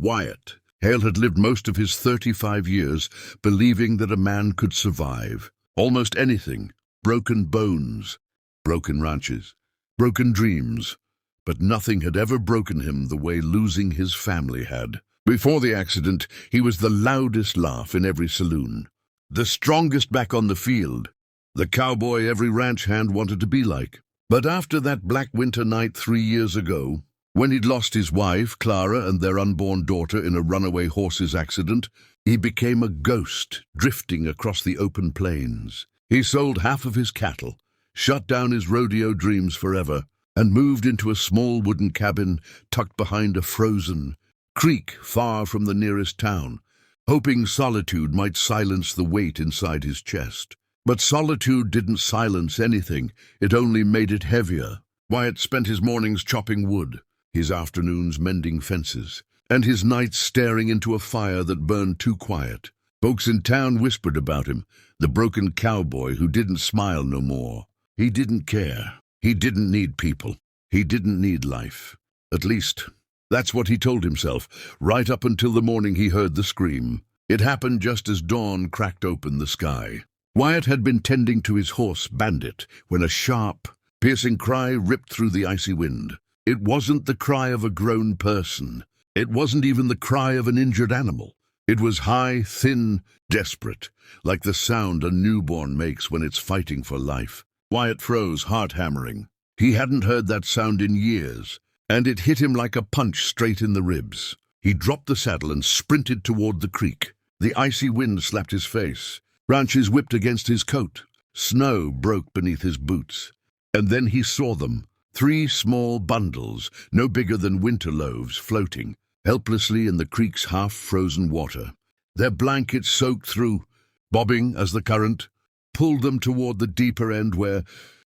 Wyatt Hale had lived most of his 35 years believing that a man could survive almost anything: broken bones, broken ranches, broken dreams. But nothing had ever broken him the way losing his family had. Before the accident, he was the loudest laugh in every saloon, the strongest back on the field, the cowboy every ranch hand wanted to be like. But after that black winter night 3 years ago, when he'd lost his wife, Clara, and their unborn daughter in a runaway horses accident, he became a ghost drifting across the open plains. He sold half of his cattle, shut down his rodeo dreams forever, and moved into a small wooden cabin tucked behind a frozen creek far from the nearest town, hoping solitude might silence the weight inside his chest. But solitude didn't silence anything, it only made it heavier. Wyatt spent his mornings chopping wood, his afternoons mending fences, and his nights staring into a fire that burned too quiet. Folks in town whispered about him, the broken cowboy who didn't smile no more. He didn't care. He didn't need people. He didn't need life. At least, that's what he told himself, right up until the morning he heard the scream. It happened just as dawn cracked open the sky. Wyatt had been tending to his horse, Bandit, when a sharp, piercing cry ripped through the icy wind. It wasn't the cry of a grown person. It wasn't even the cry of an injured animal. It was high, thin, desperate, like the sound a newborn makes when it's fighting for life. Wyatt froze, heart hammering. He hadn't heard that sound in years, and it hit him like a punch straight in the ribs. He dropped the saddle and sprinted toward the creek. The icy wind slapped his face. Branches whipped against his coat. Snow broke beneath his boots. And then he saw them, 3 small bundles, no bigger than winter loaves, floating helplessly in the creek's half-frozen water. Their blankets soaked through, bobbing as the current pulled them toward the deeper end where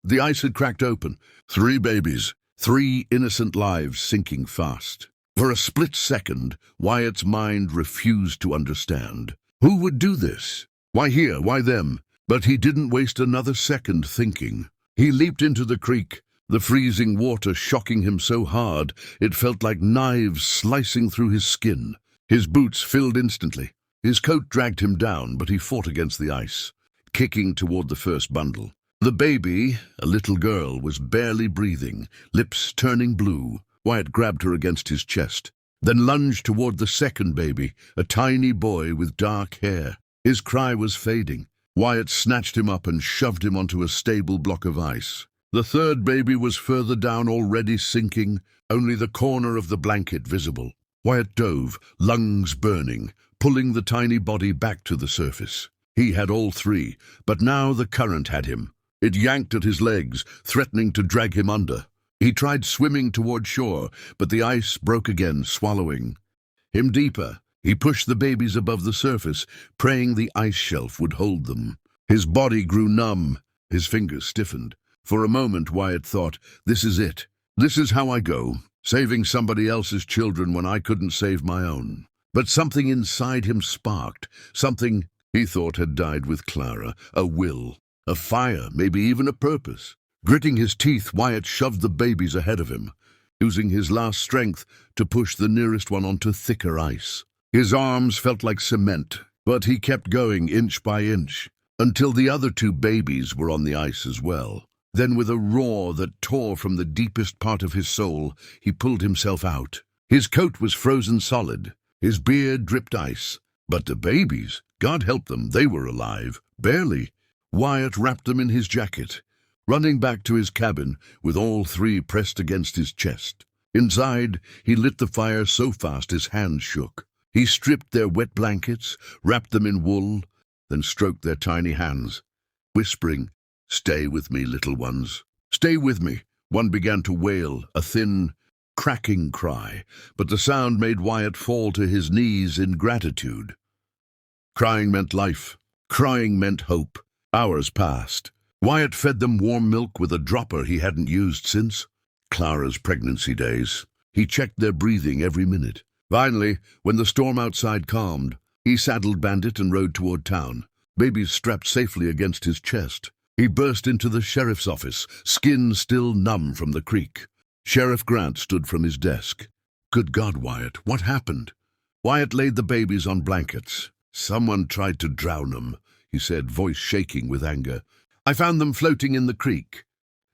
the ice had cracked open. 3 babies, 3 innocent lives sinking fast. For a split second, Wyatt's mind refused to understand. Who would do this? Why here? Why them? But he didn't waste another second thinking. He leaped into the creek, the freezing water shocking him so hard it felt like knives slicing through his skin. His boots filled instantly. His coat dragged him down, but he fought against the ice, kicking toward the first bundle. The baby, a little girl, was barely breathing, lips turning blue. Wyatt grabbed her against his chest, then lunged toward the second baby, a tiny boy with dark hair. His cry was fading. Wyatt snatched him up and shoved him onto a stable block of ice. The third baby was further down, already sinking, only the corner of the blanket visible. Wyatt dove, lungs burning, pulling the tiny body back to the surface. He had all 3, but now the current had him. It yanked at his legs, threatening to drag him under. He tried swimming toward shore, but the ice broke again, swallowing him deeper. He pushed the babies above the surface, praying the ice shelf would hold them. His body grew numb, his fingers stiffened. For a moment, Wyatt thought, this is it. This is how I go, saving somebody else's children when I couldn't save my own. But something inside him sparked, something he thought had died with Clara, a will, a fire, maybe even a purpose. Gritting his teeth, Wyatt shoved the babies ahead of him, using his last strength to push the nearest one onto thicker ice. His arms felt like cement, but he kept going inch by inch, until the other 2 babies were on the ice as well. Then with a roar that tore from the deepest part of his soul, he pulled himself out. His coat was frozen solid, his beard dripped ice. But the babies, God help them, they were alive, barely. Wyatt wrapped them in his jacket, running back to his cabin with all 3 pressed against his chest. Inside, he lit the fire so fast his hands shook. He stripped their wet blankets, wrapped them in wool, then stroked their tiny hands, whispering, "Stay with me, little ones. Stay with me." One began to wail, a thin, cracking cry, but the sound made Wyatt fall to his knees in gratitude. Crying meant life. Crying meant hope. Hours passed. Wyatt fed them warm milk with a dropper he hadn't used since Clara's pregnancy days. He checked their breathing every minute. Finally, when the storm outside calmed, he saddled Bandit and rode toward town, babies strapped safely against his chest. He burst into the sheriff's office, skin still numb from the creek. Sheriff Grant stood from his desk. "Good God, Wyatt, what happened?" Wyatt laid the babies on blankets. "Someone tried to drown them," he said, voice shaking with anger. "I found them floating in the creek.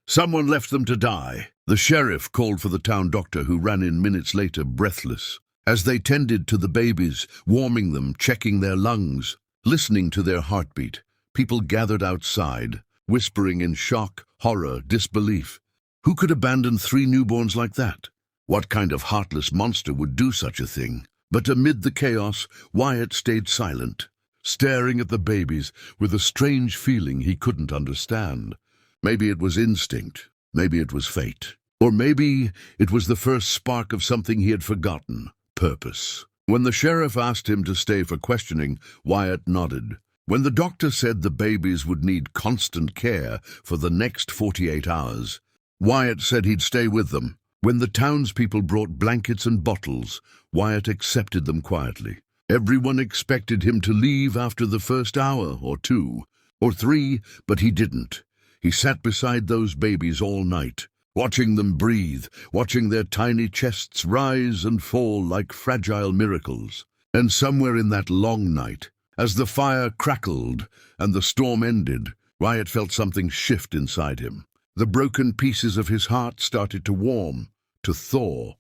Someone left them to die." The sheriff called for the town doctor, who ran in minutes later, breathless. As they tended to the babies, warming them, checking their lungs, listening to their heartbeat, people gathered outside, whispering in shock, horror, disbelief. Who could abandon 3 newborns like that? What kind of heartless monster would do such a thing? But amid the chaos, Wyatt stayed silent, staring at the babies with a strange feeling he couldn't understand. Maybe it was instinct, maybe it was fate, or maybe it was the first spark of something he had forgotten: purpose. When the sheriff asked him to stay for questioning, Wyatt nodded. When the doctor said the babies would need constant care for the next 48 hours, Wyatt said he'd stay with them. When the townspeople brought blankets and bottles, Wyatt accepted them quietly. Everyone expected him to leave after the first hour or 2 or 3, but he didn't. He sat beside those babies all night, watching them breathe, watching their tiny chests rise and fall like fragile miracles. And somewhere in that long night, as the fire crackled and the storm ended, Wyatt felt something shift inside him. The broken pieces of his heart started to warm, to thaw,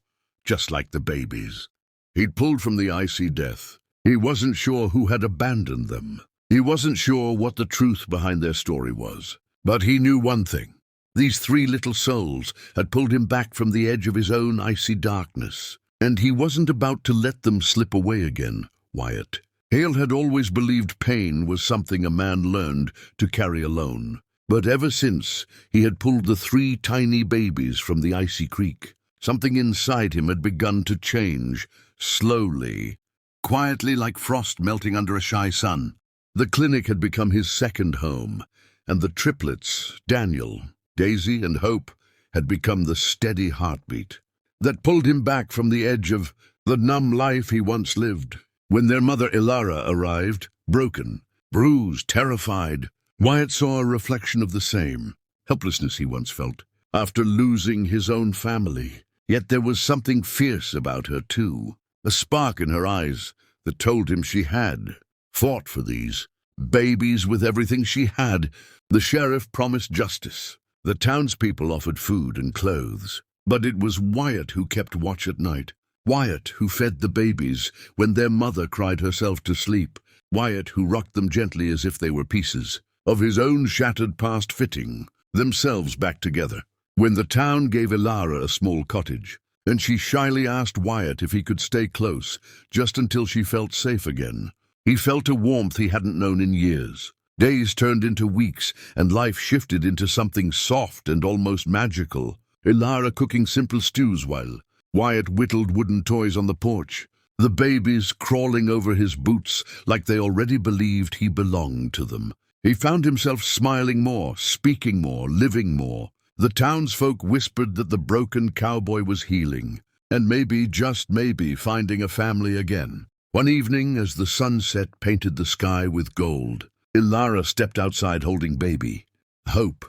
just like the babies. He'd pulled from the icy death. He wasn't sure who had abandoned them. He wasn't sure what the truth behind their story was. But he knew one thing. These 3 little souls had pulled him back from the edge of his own icy darkness. And he wasn't about to let them slip away again, Wyatt. Hale had always believed pain was something a man learned to carry alone. But ever since he had pulled the 3 tiny babies from the icy creek, something inside him had begun to change, slowly, quietly, like frost melting under a shy sun. The clinic had become his second home, and the triplets, Daniel, Daisy, and Hope, had become the steady heartbeat that pulled him back from the edge of the numb life he once lived. When their mother Ilara arrived, broken, bruised, terrified, Wyatt saw a reflection of the same helplessness he once felt after losing his own family. Yet there was something fierce about her too, a spark in her eyes that told him she had fought for these babies with everything she had. The sheriff promised justice. The townspeople offered food and clothes. But it was Wyatt who kept watch at night. Wyatt who fed the babies when their mother cried herself to sleep. Wyatt who rocked them gently as if they were pieces of his own shattered past, fitting themselves back together. When the town gave Ilara a small cottage, and she shyly asked Wyatt if he could stay close just until she felt safe again, he felt a warmth he hadn't known in years. Days turned into weeks, and life shifted into something soft and almost magical. Ilara cooking simple stews while Wyatt whittled wooden toys on the porch, the babies crawling over his boots like they already believed he belonged to them. He found himself smiling more, speaking more, living more. The townsfolk whispered that the broken cowboy was healing, and maybe, just maybe, finding a family again. One evening, as the sunset painted the sky with gold, Ilara stepped outside holding baby, Hope,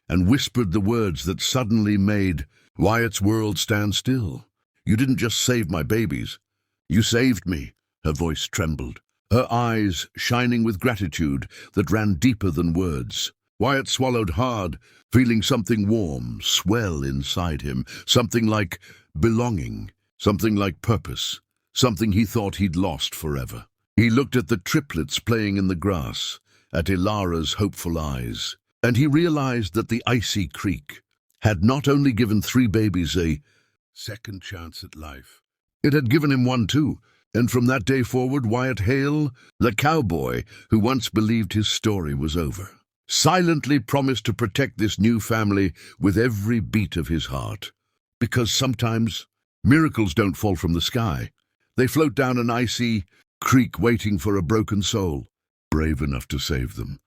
and whispered the words that suddenly made Wyatt's world stand still. "You didn't just save my babies. You saved me." Her voice trembled, her eyes shining with gratitude that ran deeper than words. Wyatt swallowed hard, feeling something warm swell inside him, something like belonging, something like purpose, something he thought he'd lost forever. He looked at the triplets playing in the grass, at Ilara's hopeful eyes, and he realized that the icy creek had not only given 3 babies a second chance at life, it had given him one too. And from that day forward, Wyatt Hale, the cowboy who once believed his story was over, silently promised to protect this new family with every beat of his heart. Because sometimes miracles don't fall from the sky. They float down an icy creek waiting for a broken soul brave enough to save them.